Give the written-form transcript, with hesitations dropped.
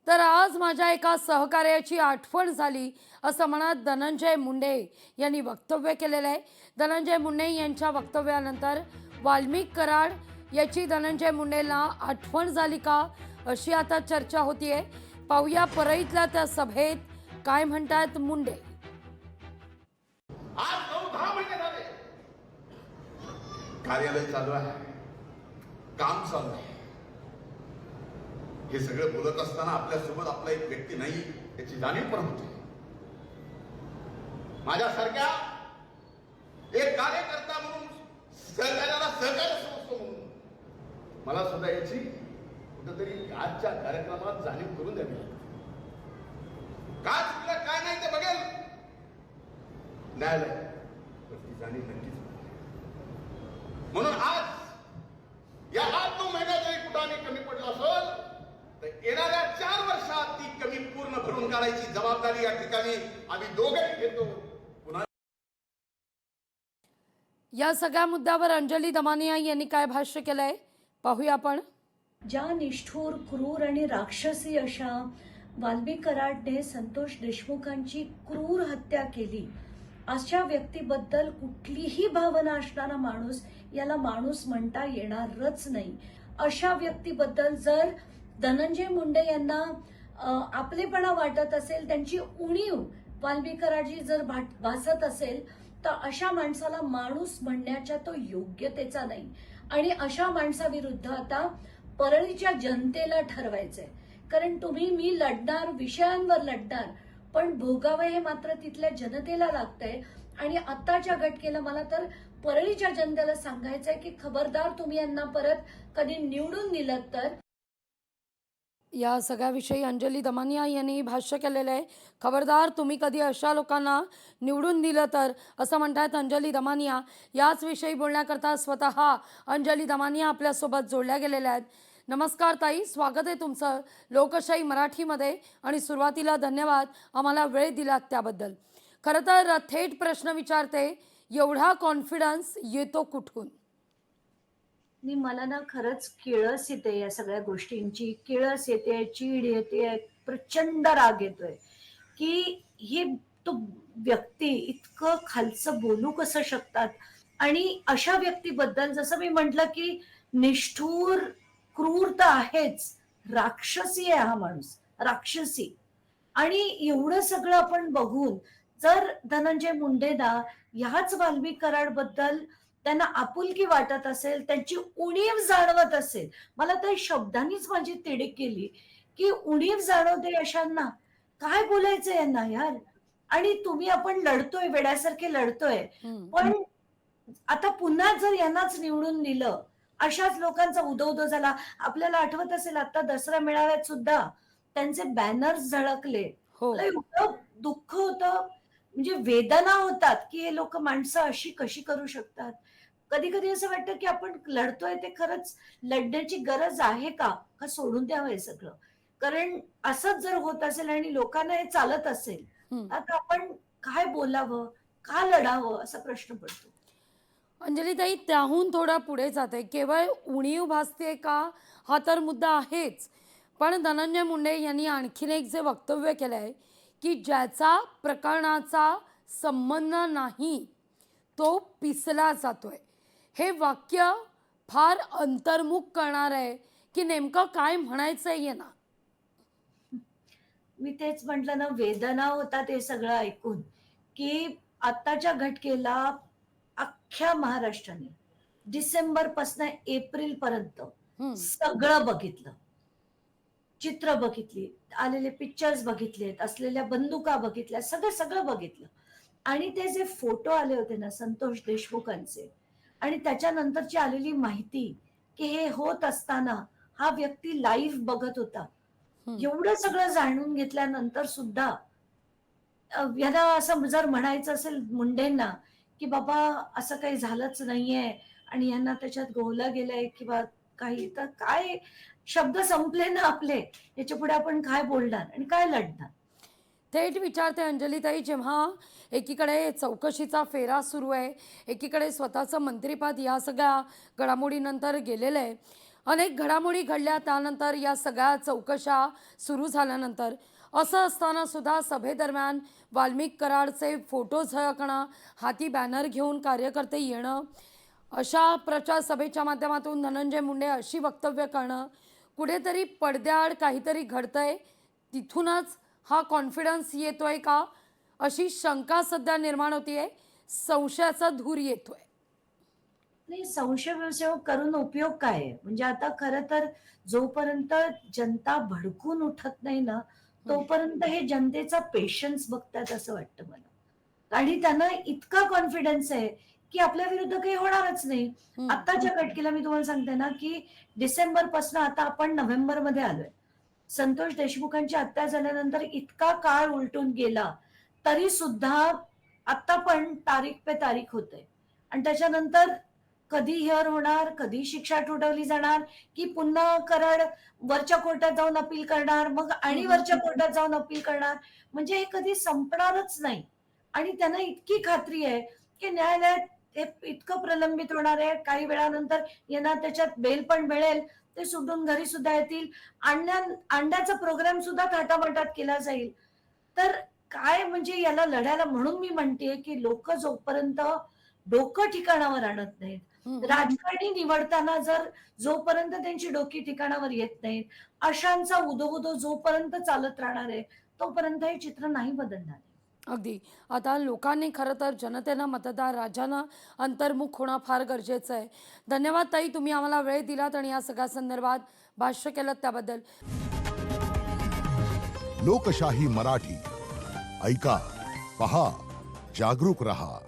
तर आज माझ्या एका सहकार्याची आठवण झाली असं म्हणत धनंजय मुंडे यांनी वक्तव्य केलेलं आहे. धनंजय मुंडे यांच्या वक्तव्यानंतर वाल्मिक कराड याची धनंजय मुंडेला आठवण झाली का अशी आता चर्चा होतीये. पाहूया परळीतल्या त्या सभेत काय म्हणतात मुंडे. आज 9-10 महिने झाले कार्यालय चालू आहे, काम चालू आहे. हे सगळं बोलत असताना आपल्यासोबत आपला एक व्यक्ती नाही याची जाणीव पण होते. माझ्यासारख्या एक कार्यकर्ता म्हणून सहकार्याला सहकार्य समजतो म्हणून मला सुद्धा याची कुठेतरी आजच्या कार्यक्रमात जाणीव करून द्यावी लागते. काय चुकलं काय नाही ते बघेल न्यायालय, पण ती जाणीव नक्कीच होईल. म्हणून आज या 8-9 महिन्यात जरी कुठाने कमी पडला असेल तर येणाऱ्या 4 वर्षात ती कमी पूर्ण भरून काढायची जबाबदारी या ठिकाणी आम्ही दोघेही घेतो. पुन्हा या सगळ्या मुद्द्यावर अंजली दमानिया यांनी काय भाष्य केलंय पाहूया आपण. ज्या निष्ठुर, क्रूर आणि राक्षसी अशा वाल्मिक कराडने संतोष देशमुखांची क्रूर हत्या केली, अशा व्यक्तीबद्दल कुठलीही भावना असणारा माणूस याला माणूस म्हणता येणारच नाही. अशा व्यक्तीबद्दल जर धनंजय मुंडे यांना आपलेपणा वाटत असेल, त्यांची उणीव वाल्मिक कराडजी जर भासत असेल, तर अशा माणसाला माणूस म्हणण्याच्या तो योग्यतेचा नाही. आणि अशा माणसाविरुद्ध आता परळीच्या जनतेला ठरवायचंय. कारण तुम्ही मी लढणार, विषयांवर लढणार, पण भोगावं हे मात्र तिथल्या जनतेला लागतंय. आणि आत्ताच्या घटकेला मला तर परळीच्या जनतेला सांगायचंय की खबरदार, तुम्ही यांना परत कधी निवडून दिलं तर. या सगळ्याविषयी अंजली दमानिया यांनी भाष्य केलेलं आहे. खबरदार, तुम्ही कधी अशा लोकांना निवडून दिलं तर, असं म्हणतात अंजली दमानिया. याच विषयी बोलण्याकरता स्वतः अंजली दमानिया आपल्यासोबत जोडल्या गेलेल्या आहेत. नमस्कार ताई, स्वागत आहे तुमचं लोकशाही मराठीमध्ये आणि सुरुवातीला धन्यवाद आम्हाला वेळ दिलात त्याबद्दल. खरं तर थेट प्रश्न विचारते, एवढा कॉन्फिडन्स येतो कुठून? मला ना खरंच किळस येते या सगळ्या गोष्टींची. किळस येते, चीड येते, प्रचंड राग येतोय की हे तो व्यक्ती इतकं खालचं बोलू कसं शकतात. आणि अशा व्यक्तीबद्दल जसं मी म्हटलं की निष्ठुर, क्रूर तर आहेच, राक्षसी आहे हा माणूस, राक्षसी. आणि एवढं सगळं आपण बघून जर धनंजय मुंडेंना ह्याच वाल्मिक कराड बद्दल त्यांना आपुलकी वाटत असेल, त्यांची उणीव जाणवत असेल, मला त्या शब्दांनीच माझी तिडीक केली की उणीव जाणवते अशांना काय बोलायचं यांना यार. आणि तुम्ही आपण लढतोय, वेड्यासारखे लढतोय, पण आता पुन्हा जर यांनाच निवडून दिलं, अशाच लोकांचा उदो झाला. आपल्याला आठवत असेल आता दसरा मेळाव्यात सुद्धा त्यांचे बॅनर्स झळकले. हो, मला एवढं दुःख होतं, म्हणजे वेदना होतात की हे लोक माणसं अशी कशी करू शकतात. कधी कधी असं वाटतं की आपण लढतोय ते खरंच लढण्याची गरज आहे का, का सोडून द्यावं हे सगळं. कारण असंच जर होत असेल आणि लोकांना हे चालत असेल, आता आपण काय बोलावं, का लढावं असा प्रश्न पडतो. अंजलीताई, त्याहून थोडा पुढे जाते. केवळ उणीव भासते का हा तर मुद्दा आहेच, पण धनंजय मुंडे यांनी आणखीन एक जे वक्तव्य केलं आहे की ज्याचा प्रकरणाचा संबंध नाही तो पिसला जातोय, हे वाक्य फार अंतर्मुख करणार आहे की नेमकं काय म्हणायचं आहे ना. मी तेच म्हटलं ना, वेदना होतात हे सगळं ऐकून की आत्ताच्या घटकेला अख्ख्या महाराष्ट्राने डिसेंबर पासून एप्रिल पर्यंत सगळं बघितलं, चित्र बघितली, आलेले पिक्चर्स बघितलेत, असलेल्या बंदुका बघितल्या, सगळं सगळं बघितलं. आणि ते जे फोटो आले होते ना संतोष देशमुखांचे, आणि त्याच्यानंतरची आलेली माहिती की हे होत असताना हा व्यक्ती लाईव्ह बघत होता, एवढं सगळं जाणून घेतल्यानंतर सुद्धा यांना असं जर म्हणायचं असेल मुंडेंना की बाबा असं काही झालंच नाहीये आणि यांना त्याच्यात गोवला गेलाय किंवा काही, तर काय, शब्द संपले ना आपले, याच्या पुढे आपण काय बोलणार आणि काय लढणार. थेट विचारते अंजलीताई, जेव्हा एकीकडे चौकशीचा फेरा सुरू आहे, एकीकडे स्वतःचं मंत्रिपद या सगळ्या घडामोडीनंतर गेलेलं आहे, अनेक घडामोडी घडल्या, त्यानंतर या सगळ्या चौकशा सुरू झाल्यानंतर असं असताना सुद्धा सभेदरम्यान वाल्मिक कराडचे फोटो झळकणं, हाती बॅनर घेऊन कार्यकर्ते येणं, अशा प्रचार सभेच्या माध्यमातून धनंजय मुंडे अशी वक्तव्य करणं, कुठेतरी पडद्याआड काहीतरी घडतंय, तिथूनच हा कॉन्फिडन्स येतोय का, अशी शंका सध्या निर्माण होतीये, संशयाचा धूर येतोय. नाही, संशय विषय करून उपयोग काय आहे? म्हणजे आता खरं तर जोपर्यंत जनता भडकून उठत नाही ना, तोपर्यंत हे जनतेचा पेशन्स बघतात असं वाटतं मला. आणि त्यांना इतका कॉन्फिडन्स आहे की आपल्या विरुद्ध काही होणारच नाही. आत्ताच्या घटकेला मी तुम्हाला सांगते ना, की डिसेंबर पासून आता आपण नोव्हेंबर मध्ये आलोय. संतोष देशमुखांची हत्या झाल्यानंतर इतका काळ उलटून गेला, तरी सुद्धा आता पण तारीख पे तारीख होते. आणि त्याच्यानंतर कधी हिअर होणार, कधी शिक्षा ठोठावली जाणार, की पुन्हा कराड वरच्या कोर्टात जाऊन अपील करणार, मग आणि वरच्या कोर्टात जाऊन अपील करणार. म्हणजे हे कधी संपणारच नाही. आणि त्यांना इतकी खात्री आहे की न्यायालयात हे इतकं प्रलंबित होणार आहे, काही वेळानंतर यांना त्याच्यात बेल पण मिळेल, ते सुटून घरी सुद्धा येतील, अंड्याचा प्रोग्राम सुद्धा थाटामाटात केला जाईल. तर काय म्हणजे याला लढायला, म्हणून मी म्हणतेय की लोक जोपर्यंत डोकं ठिकाणावर आणत नाहीत, राजकारणी निवडताना जर जोपर्यंत त्यांची डोकी ठिकाणावर येत नाहीत, अशांचा उदो जोपर्यंत चालत राहणार आहे, तोपर्यंत हे चित्र नाही बदलणार. अगदी. आता लोकांनी खरं तर जनतेनं मतदार राजानं अंतर्मुख होणं फार गरजेचं आहे. धन्यवाद ताई, तुम्ही आम्हाला वेळ दिलात आणि या सगळ्या संदर्भात भाष्य केलं त्याबद्दल. लोकशाही मराठी ऐका, पहा, जागरूक रहा.